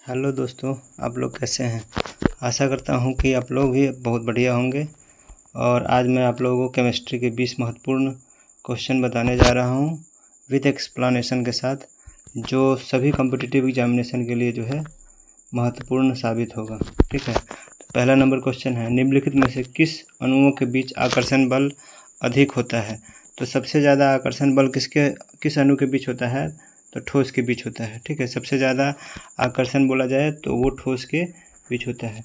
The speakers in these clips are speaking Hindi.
हेलो दोस्तों, आप लोग कैसे हैं। आशा करता हूं कि आप लोग भी बहुत बढ़िया होंगे। और आज मैं आप लोगों को केमिस्ट्री के 20 महत्वपूर्ण क्वेश्चन बताने जा रहा हूं विद एक्सप्लेनेशन के साथ, जो सभी कॉम्पिटिटिव एग्जामिनेशन के लिए जो है महत्वपूर्ण साबित होगा। ठीक है, तो पहला नंबर क्वेश्चन है, निम्नलिखित में से किस अणुओं के बीच आकर्षण बल अधिक होता है। तो सबसे ज़्यादा आकर्षण बल किस अणु के बीच होता है, तो ठोस के बीच होता है। ठीक है, सबसे ज़्यादा आकर्षण बोला जाए तो वो ठोस के बीच होता है।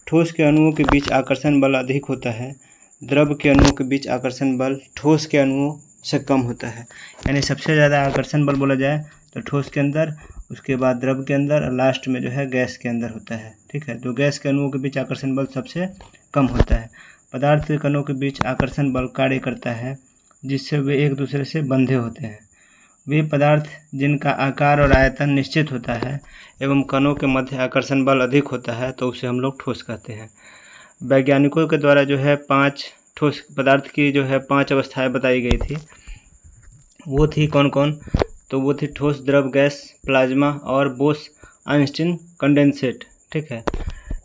ठोस के अणुओं के बीच आकर्षण बल अधिक होता है, द्रव के अणुओं के बीच आकर्षण बल ठोस के अणुओं से कम होता है। यानी सबसे ज़्यादा आकर्षण बल बोला जाए तो ठोस के अंदर, उसके बाद द्रव के अंदर और लास्ट में जो है गैस के अंदर होता है। ठीक है, तो गैस के अणुओं के बीच आकर्षण बल सबसे कम होता है। पदार्थ के कणों के बीच आकर्षण बल कार्य करता है जिससे वे एक दूसरे से बंधे होते हैं। वे पदार्थ जिनका आकार और आयतन निश्चित होता है एवं कणों के मध्य आकर्षण बल अधिक होता है तो उसे हम लोग ठोस कहते हैं। वैज्ञानिकों के द्वारा जो है 5 ठोस पदार्थ की जो है 5 अवस्थाएं बताई गई थी। वो थी कौन कौन, तो वो थी ठोस, द्रव, गैस, प्लाज्मा और बोस आइंस्टीन कंडेंसेट। ठीक है,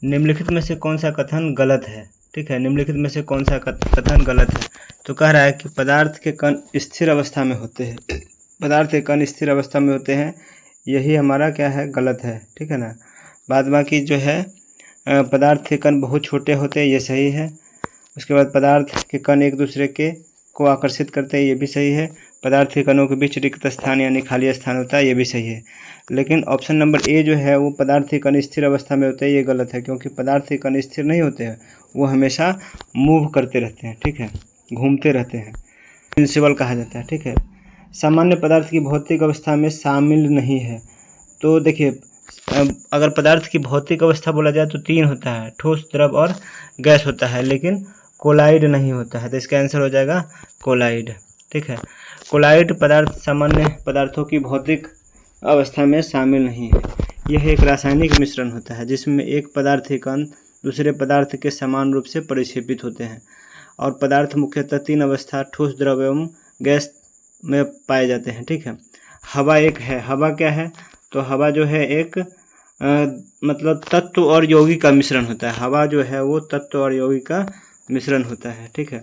निम्नलिखित में से कौन सा कथन गलत है। ठीक है, निम्नलिखित में से कौन सा कथन गलत है। तो कह रहा है कि पदार्थ के कण स्थिर अवस्था में होते हैं। पदार्थ के कण स्थिर अवस्था में होते हैं, यही हमारा क्या है, गलत है। ठीक है ना। बाद बाकी जो है पदार्थ के कण बहुत छोटे होते हैं, ये सही है। उसके बाद पदार्थ के कण एक दूसरे को आकर्षित करते हैं, ये भी सही है। पदार्थ के कणों के बीच रिक्त स्थान यानी खाली स्थान होता है, ये भी सही है। लेकिन ऑप्शन नंबर ए जो है वो पदार्थ के कण स्थिर अवस्था में होते हैं, ये गलत है, क्योंकि पदार्थ के कण स्थिर नहीं होते हैं, वो हमेशा मूव करते रहते हैं। ठीक है, घूमते रहते हैं, इनविंसिबल कहा जाता है। ठीक है, सामान्य पदार्थ की भौतिक अवस्था में शामिल नहीं है। तो देखिए, अगर पदार्थ की भौतिक अवस्था बोला जाए तो 3 होता है, ठोस, द्रव और गैस होता है, लेकिन कोलाइड नहीं होता है। तो इसका आंसर हो जाएगा कोलाइड। ठीक है, कोलाइड पदार्थ सामान्य पदार्थों की भौतिक अवस्था में शामिल नहीं है। यह एक रासायनिक मिश्रण होता है जिसमें एक पदार्थ के कण दूसरे पदार्थ के समान रूप से परिक्षेपित होते हैं। और पदार्थ मुख्यतः 3 अवस्था ठोस, द्रव एवं गैस में पाए जाते हैं। ठीक है, हवा एक है। हवा क्या है, तो हवा जो है एक मतलब तत्व और यौगिक का मिश्रण होता है। हवा जो है वो तत्व और यौगिक का मिश्रण होता है। ठीक है,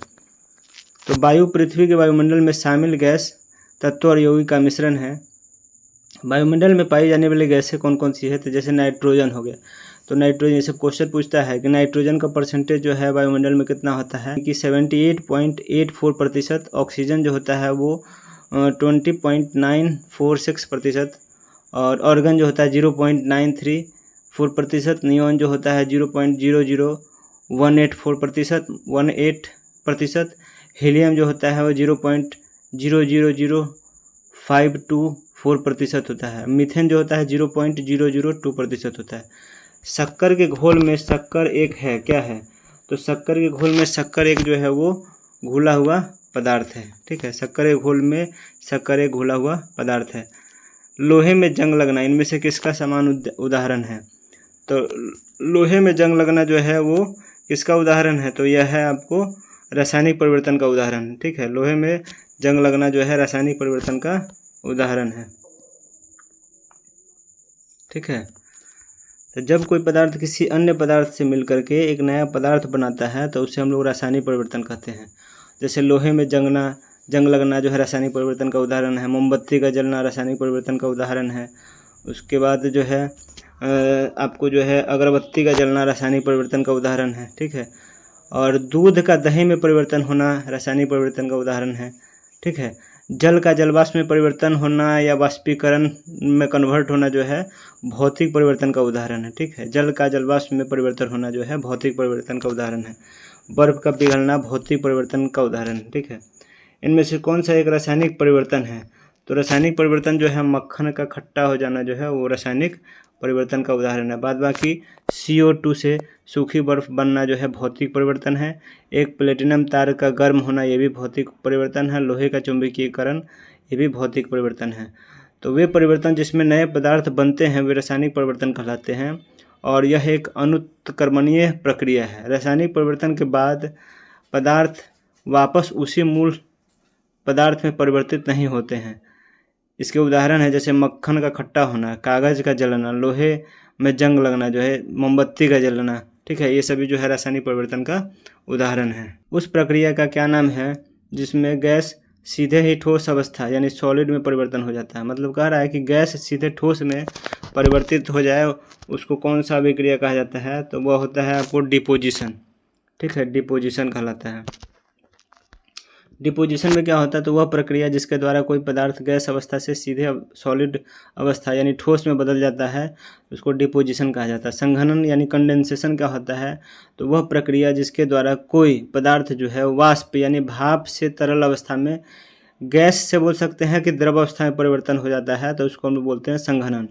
तो वायु पृथ्वी के वायुमंडल में शामिल गैस तत्व और यौगिक का मिश्रण है। वायुमंडल में पाई जाने वाली गैसें कौन कौन सी है, तो जैसे नाइट्रोजन हो गया। तो नाइट्रोजन, जैसे क्वेश्चन पूछता है कि नाइट्रोजन का परसेंटेज जो है वायुमंडल में कितना होता है, कि 78.84%। ऑक्सीजन जो होता है वो 20.946%। और ऑर्गन जो होता है 0.934%। नियॉन जो होता है 0.00184%। हीलियम जो होता है वो 0.00052 होता है। मीथेन जो होता है 0.002% होता है। शक्कर के घोल में शक्कर एक है, क्या है, तो शक्कर के घोल में शक्कर एक जो है वो घुला हुआ पदार्थ है। ठीक है, शक्कर के घोल में शक्कर एक घुला हुआ पदार्थ है। लोहे में जंग लगना, इनमें से किसका समान उदाहरण है, तो लोहे में जंग लगना जो है वो किसका उदाहरण है, तो यह है आपको रासायनिक परिवर्तन का उदाहरण। ठीक है, लोहे में जंग लगना जो है रासायनिक परिवर्तन का उदाहरण है। ठीक है, तो जब कोई पदार्थ किसी अन्य पदार्थ से मिलकर के एक नया पदार्थ बनाता है तो उसे हम लोग रासायनिक परिवर्तन कहते हैं। जैसे लोहे में जंग लगना जो है रासायनिक परिवर्तन का उदाहरण है। मोमबत्ती का जलना रासायनिक परिवर्तन का उदाहरण है। उसके बाद जो है आपको जो है अगरबत्ती का जलना रासायनिक परिवर्तन का उदाहरण है। ठीक है, और दूध का दही में परिवर्तन होना रासायनिक परिवर्तन का उदाहरण है। ठीक है, जल का जलवाष्प में परिवर्तन होना या वाष्पीकरण में कन्वर्ट होना जो है भौतिक परिवर्तन का उदाहरण है। ठीक है, जल का जलवाष्प में परिवर्तन होना जो है भौतिक परिवर्तन का उदाहरण है। बर्फ का पिघलना भौतिक परिवर्तन का उदाहरण है। ठीक है, इनमें से कौन सा एक रासायनिक परिवर्तन है, तो रासायनिक परिवर्तन जो है मक्खन का खट्टा हो जाना जो है वो रासायनिक परिवर्तन का उदाहरण है। बाद बाकी CO2 से सूखी बर्फ बनना जो है भौतिक परिवर्तन है। एक प्लेटिनम तार का गर्म होना ये भी भौतिक परिवर्तन है। लोहे का चुंबकीयकरण ये भी भौतिक परिवर्तन है। तो वे परिवर्तन जिसमें नए पदार्थ बनते हैं वे रासायनिक परिवर्तन कहलाते हैं, और यह एक अनुत्क्रमणीय प्रक्रिया है। रासायनिक परिवर्तन के बाद पदार्थ वापस उसी मूल पदार्थ में परिवर्तित नहीं होते हैं। इसके उदाहरण है जैसे मक्खन का खट्टा होना, कागज़ का जलना, लोहे में जंग लगना जो है, मोमबत्ती का जलना, ठीक है, ये सभी जो है रासायनिक परिवर्तन का उदाहरण है। उस प्रक्रिया का क्या नाम है जिसमें गैस सीधे ही ठोस अवस्था यानी सॉलिड में परिवर्तन हो जाता है। मतलब कह रहा है कि गैस सीधे ठोस में परिवर्तित हो जाए, उसको कौन सा अभिक्रिया कहा जाता है, तो वह होता है आपको डिपोजिशन, ठीक है, डिपोजिशन कहलाता है। डिपोजिशन में क्या होता है, तो वह प्रक्रिया जिसके द्वारा कोई पदार्थ गैस अवस्था से सीधे सॉलिड अवस्था यानी ठोस में बदल जाता है, उसको डिपोजिशन कहा जाता है। संघनन यानी कंडेंसेशन क्या होता है, तो वह प्रक्रिया जिसके द्वारा कोई पदार्थ जो है वाष्प यानी भाप से तरल अवस्था में, गैस से बोल सकते हैं कि द्रव अवस्था में परिवर्तन हो जाता है, तो उसको हम लोग बोलते हैं संघनन,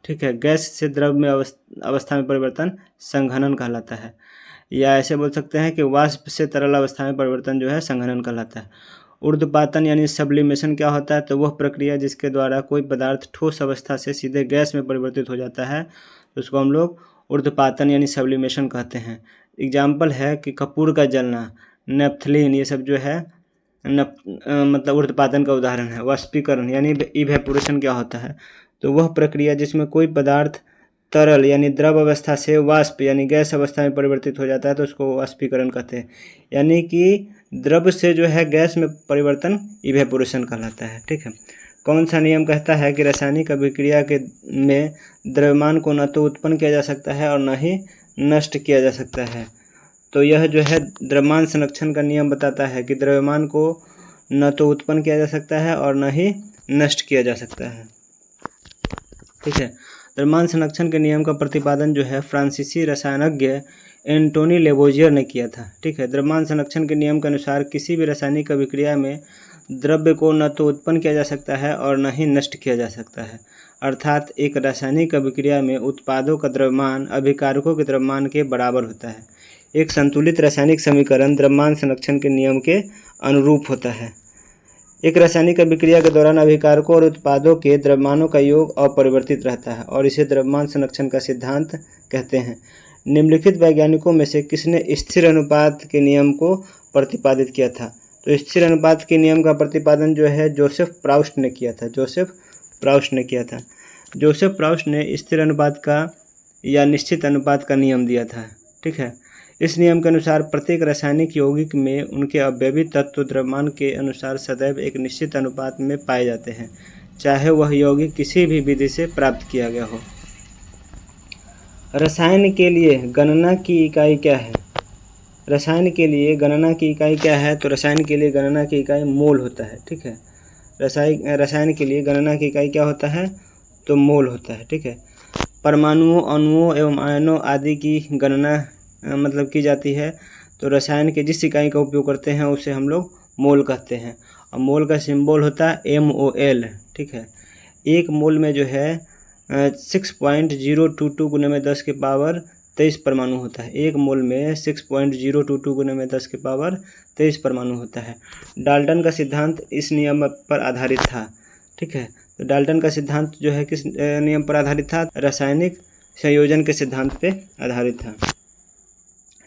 ठीक है। गैस से द्रव में अवस्था में परिवर्तन संघनन कहलाता है, या ऐसे बोल सकते हैं कि वाष्प से तरल अवस्था में परिवर्तन जो है संघनन कहलाता है। ऊर्ध्वपातन यानी सब्लिमेशन क्या होता है, तो वह प्रक्रिया जिसके द्वारा कोई पदार्थ ठोस अवस्था से सीधे गैस में परिवर्तित हो जाता है, तो उसको हम लोग ऊर्ध्वपातन यानी सब्लिमेशन कहते हैं। एग्जाम्पल है कि कपूर का जलना, नेफ्थलीन, ये सब जो है मतलब ऊर्ध्वपातन का उदाहरण है। वाष्पीकरण यानी इवेपोरेशन क्या होता है, तो वह प्रक्रिया जिसमें कोई पदार्थ तरल यानी द्रव अवस्था से वाष्प यानी गैस अवस्था में परिवर्तित हो जाता है, तो उसको वाष्पीकरण कहते हैं। यानी कि द्रव से जो है गैस में परिवर्तन इवेपोरेशन कहलाता है, ठीक है। कौन सा नियम कहता है कि रासायनिक अभिक्रिया के में द्रव्यमान को न तो उत्पन्न किया जा सकता है और न ही नष्ट किया जा सकता है, तो यह जो है द्रव्यमान संरक्षण का नियम बताता है कि द्रव्यमान को न तो उत्पन्न किया जा सकता है और न ही नष्ट किया जा सकता है, ठीक है। द्रव्यमान संरक्षण के नियम का प्रतिपादन जो है फ्रांसीसी रसायनज्ञ एंटोनी लेवोजियर ने किया था, ठीक है। द्रव्यमान संरक्षण के नियम के अनुसार किसी भी रासायनिक अभिक्रिया में द्रव्य को न तो उत्पन्न किया जा सकता है और न ही नष्ट किया जा सकता है। अर्थात एक रासायनिक अभिक्रिया में उत्पादों का द्रव्यमान अभिकारकों के द्रव्यमान के बराबर होता है। एक संतुलित रासायनिक समीकरण द्रव्यमान संरक्षण के नियम के अनुरूप होता है। एक रासायनिक अभिक्रिया के दौरान अभिकारकों और उत्पादों के द्रव्यमानों का योग अपरिवर्तित रहता है और इसे द्रव्यमान संरक्षण का सिद्धांत कहते हैं। निम्नलिखित वैज्ञानिकों में से किसने स्थिर अनुपात के नियम को प्रतिपादित किया था, तो स्थिर अनुपात के नियम का प्रतिपादन जो है जोसेफ प्राउस्ट ने किया था। जोसेफ प्राउस्ट ने स्थिर अनुपात का या निश्चित अनुपात का नियम दिया था, ठीक है। इस नियम के अनुसार प्रत्येक रासायनिक यौगिक में उनके अवयवी तत्व द्रव्यमान के अनुसार सदैव एक निश्चित अनुपात में पाए जाते हैं, चाहे वह यौगिक किसी भी विधि से प्राप्त किया गया हो। रसायन के लिए गणना की इकाई क्या है? रसायन के लिए गणना की इकाई क्या है, तो रसायन के लिए गणना की इकाई मोल होता है, ठीक है। रसायन के लिए गणना की इकाई क्या होता है, तो मोल होता है, ठीक है। परमाणुओं, अणुओं एवं आयनों आदि की गणना मतलब की जाती है, तो रसायन के जिस इकाई का उपयोग करते हैं उसे हम लोग मोल कहते हैं, और मोल का सिंबल होता है MOL, ठीक है। एक मोल में जो है 6.022 गुने में 10 के पावर 23 परमाणु होता है। एक मोल में 6.022 गुने में 10 के पावर 23 परमाणु होता है। डाल्टन का सिद्धांत इस नियम पर आधारित था, ठीक है। तो डाल्टन का सिद्धांत जो है किस नियम पर आधारित था, रासायनिक संयोजन के सिद्धांत पे आधारित था।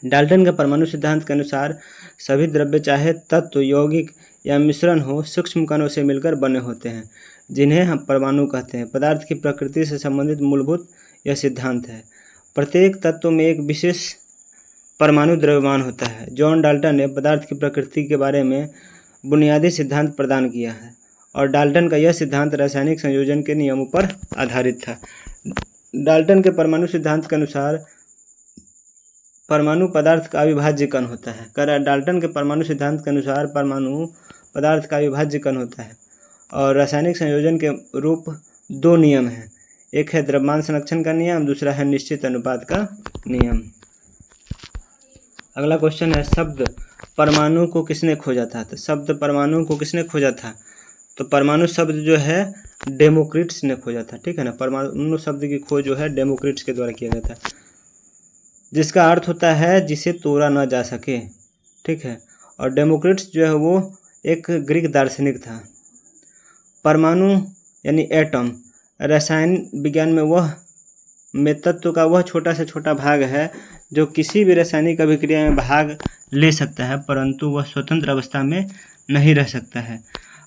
डाल्टन के परमाणु सिद्धांत के अनुसार सभी द्रव्य चाहे तत्व, यौगिक या मिश्रण हो, सूक्ष्म कणों से मिलकर बने होते हैं, जिन्हें हम परमाणु कहते हैं। पदार्थ की प्रकृति से संबंधित मूलभूत यह सिद्धांत है। प्रत्येक तत्व में एक विशेष परमाणु द्रव्यमान होता है। जॉन डाल्टन ने पदार्थ की प्रकृति के बारे में बुनियादी सिद्धांत प्रदान किया है, और डाल्टन का यह सिद्धांत रासायनिक संयोजन के नियमों पर आधारित था। डाल्टन के परमाणु सिद्धांत के अनुसार परमाणु पदार्थ का अविभाज्य कण होता है। डाल्टन के परमाणु सिद्धांत के अनुसार परमाणु पदार्थ का अविभाज्य कण होता है, और रासायनिक संयोजन के रूप दो नियम हैं, एक है द्रव्यमान संरक्षण का नियम, दूसरा है निश्चित अनुपात का नियम। अगला क्वेश्चन है, शब्द परमाणु को किसने खोजा था? तो शब्द परमाणु को किसने खोजा था, तो परमाणु शब्द जो है डेमोक्रिट्स ने खोजा था, ठीक है ना। परमाणु शब्द की खोज जो है डेमोक्रिट्स के द्वारा किया गया था, जिसका अर्थ होता है जिसे तोड़ा न जा सके, ठीक है। और डेमोक्रिट्स जो है वो एक ग्रीक दार्शनिक था। परमाणु यानी एटम रसायन विज्ञान में तत्व का वह छोटा से छोटा भाग है जो किसी भी रासायनिक अभिक्रिया में भाग ले सकता है, परंतु वह स्वतंत्र अवस्था में नहीं रह सकता है।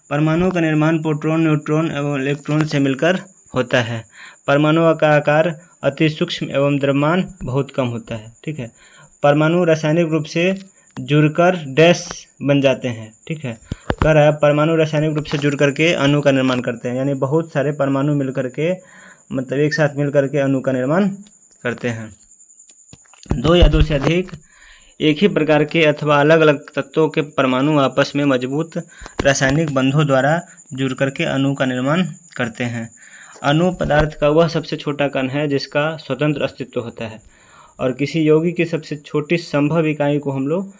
परमाणुओं का निर्माण प्रोटॉन, न्यूट्रॉन एवं इलेक्ट्रॉन से मिलकर होता है। परमाणुओं का आकार अति सूक्ष्म एवं द्रव्यमान बहुत कम होता है। ठीक है, परमाणु रासायनिक रूप से जुड़कर डैश बन जाते हैं। ठीक है, कह रहा है परमाणु रासायनिक रूप से जुड़ करके अणु का निर्माण करते हैं, यानी बहुत सारे परमाणु मिल करके मतलब एक साथ मिल करके अणु का निर्माण करते हैं। दो या दो से अधिक एक ही प्रकार के अथवा अलग अलग तत्वों के परमाणु आपस में मजबूत रासायनिक बंधों द्वारा जुड़ करके अणु का निर्माण करते हैं। अणु पदार्थ का वह सबसे छोटा कण है जिसका स्वतंत्र अस्तित्व होता है, और किसी यौगिक की सबसे छोटी संभव इकाई को हम लोग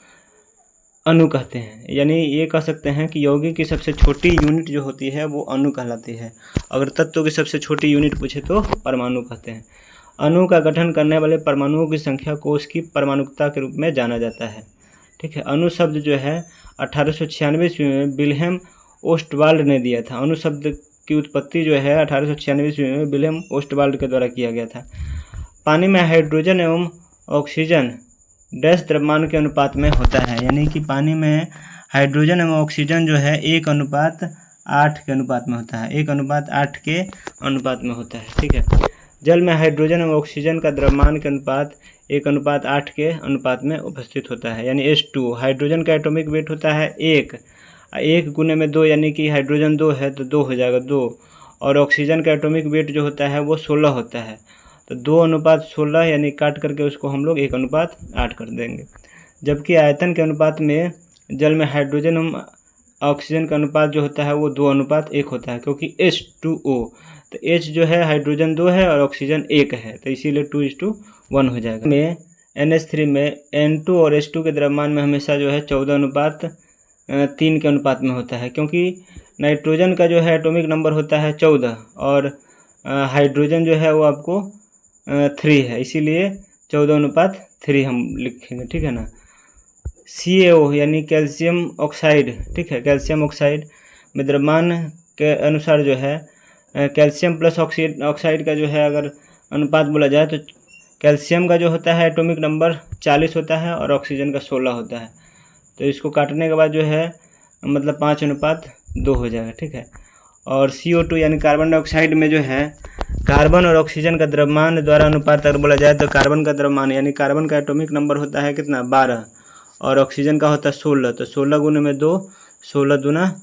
अणु कहते हैं। यानी ये कह सकते हैं कि यौगिक की सबसे छोटी यूनिट जो होती है वो अणु कहलाती है। अगर तत्व की सबसे छोटी यूनिट पूछे तो परमाणु कहते हैं। अणु का गठन करने वाले परमाणुओं की संख्या को उसकी परमाणुकता के रूप में जाना जाता है। ठीक है, अणु शब्द जो है 1896 ईस्वी में विल्हेम ओस्टवाल्ड ने दिया था। अणु शब्द की उत्पत्ति जो है 1896 ईस्वी में विल्हेम ओस्टवाल्ड के द्वारा किया गया था। पानी में हाइड्रोजन एवं ऑक्सीजन डैश द्रव्यमान के अनुपात में होता है, यानी कि पानी में हाइड्रोजन एवं ऑक्सीजन जो है 1:8 के अनुपात में होता है, 1:8 के अनुपात में होता है। ठीक है, जल में हाइड्रोजन एवं ऑक्सीजन का द्रव्यमान के अनुपात 1:8 के अनुपात में उपस्थित होता है, यानी H2। हाइड्रोजन का एटॉमिक वेट होता है 1 गुने में 2, यानी कि हाइड्रोजन 2 है तो 2 हो जाएगा 2, और ऑक्सीजन का एटॉमिक वेट जो होता है वो 16 होता है, तो 2:16 यानी काट करके उसको हम लोग 1:8 कर देंगे। जबकि आयतन के अनुपात में जल में हाइड्रोजन एवं ऑक्सीजन का अनुपात जो होता है वो 2:1 होता है, क्योंकि H2O, तो H जो है हाइड्रोजन 2 है और ऑक्सीजन 1 है, तो इसीलिए 2:1 हो जाएगा। में NH3 में N2 और H2 के द्रव्यमान में हमेशा जो है 14:3 के अनुपात में होता है, क्योंकि नाइट्रोजन का जो है एटॉमिक नंबर होता है 14 और हाइड्रोजन जो है वो आपको 3 है, इसीलिए 14:3 हम लिखेंगे। ठीक है ना। CaO यानी कैल्शियम ऑक्साइड, ठीक है, कैल्शियम ऑक्साइड में द्रव्यमान के अनुसार जो है कैल्शियम प्लस ऑक्साइड का जो है अगर अनुपात बोला जाए तो कैल्शियम का जो होता है एटॉमिक नंबर 40 होता है और ऑक्सीजन का 16 होता है, तो इसको काटने के बाद जो है मतलब 5:2 हो जाएगा। ठीक है, और CO2 यानी कार्बन डाइऑक्साइड में जो है कार्बन और ऑक्सीजन का द्रव्यमान द्वारा अनुपात अगर बोला जाए तो कार्बन का द्रव्यमान यानी कार्बन का एटॉमिक नंबर होता है कितना 12 और ऑक्सीजन का होता है 16, तो 16 गुने में 2, 16 दूना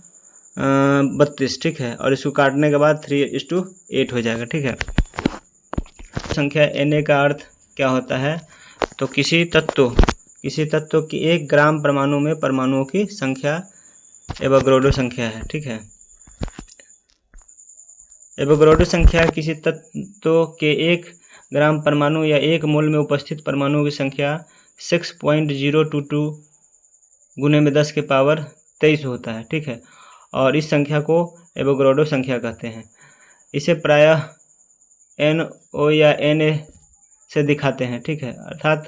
32। ठीक है, और इसको काटने के बाद 3:8 हो जाएगा। ठीक है, संख्या Na का अर्थ क्या होता है, तो किसी तत्व की 1 ग्राम परमाणु में परमाणुओं की संख्या एवोगैड्रो संख्या है। ठीक है, एवोगैड्रो संख्या किसी तत्व के 1 ग्राम परमाणु या 1 मोल में उपस्थित परमाणुओं की संख्या 6.022 गुने में 10 के पावर 23 होता है। ठीक है, और इस संख्या को एवोगैड्रो संख्या कहते हैं। इसे प्रायः NO या Na से दिखाते हैं। ठीक है, अर्थात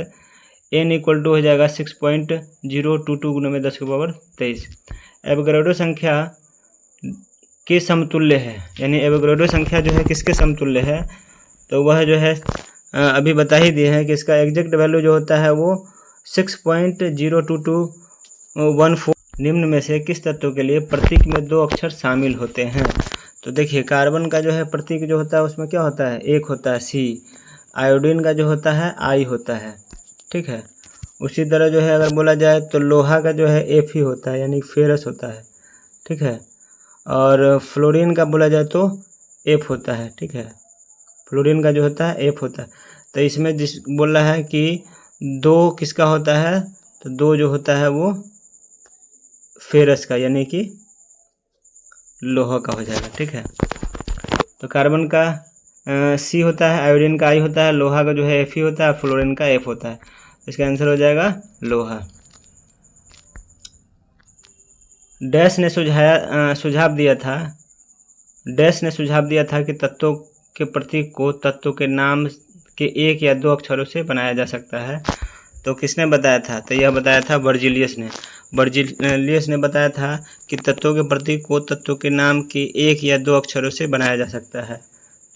N = हो जाएगा 6.022 गुने में 10 के पावर 23। एवोगैड्रो संख्या के समतुल्य है, यानी एवोगैड्रो संख्या जो है किसके समतुल्य है, तो वह जो है अभी बता ही दिए हैं कि इसका एग्जैक्ट वैल्यू जो होता है वो 6.02214। निम्न में से किस तत्व के लिए प्रतीक में 2 अक्षर शामिल होते हैं, तो देखिए कार्बन का जो है प्रतीक जो होता है उसमें क्या होता है, 1 होता है C, आयोडीन का जो होता है I होता है। ठीक है, उसी तरह जो है अगर बोला जाए तो लोहा का जो है F ही होता है, यानी फेरस होता है। ठीक है, और फ्लोरीन का बोला जाए तो F होता है। ठीक है, फ्लोरीन का जो होता है F होता है। तो इसमें जिस बोल रहा है कि 2 किसका होता है, तो 2 जो होता है वो फेरस का यानी कि लोहा का हो जाएगा। ठीक है, तो कार्बन का C होता है, आयोडीन का I होता है, लोहा का जो है Fe होता है, फ्लोरीन का F होता है, इसका आंसर हो जाएगा लोहा। डैश ने सुझाव दिया था कि तत्वों के प्रतीक को तत्वों के नाम के 1 या 2 अक्षरों से बनाया जा सकता है, तो किसने बताया था, तो यह बताया था बर्जिलियस ने बताया था कि तत्वों के प्रतीक को तत्वों के नाम के 1 या 2 अक्षरों से बनाया जा सकता है।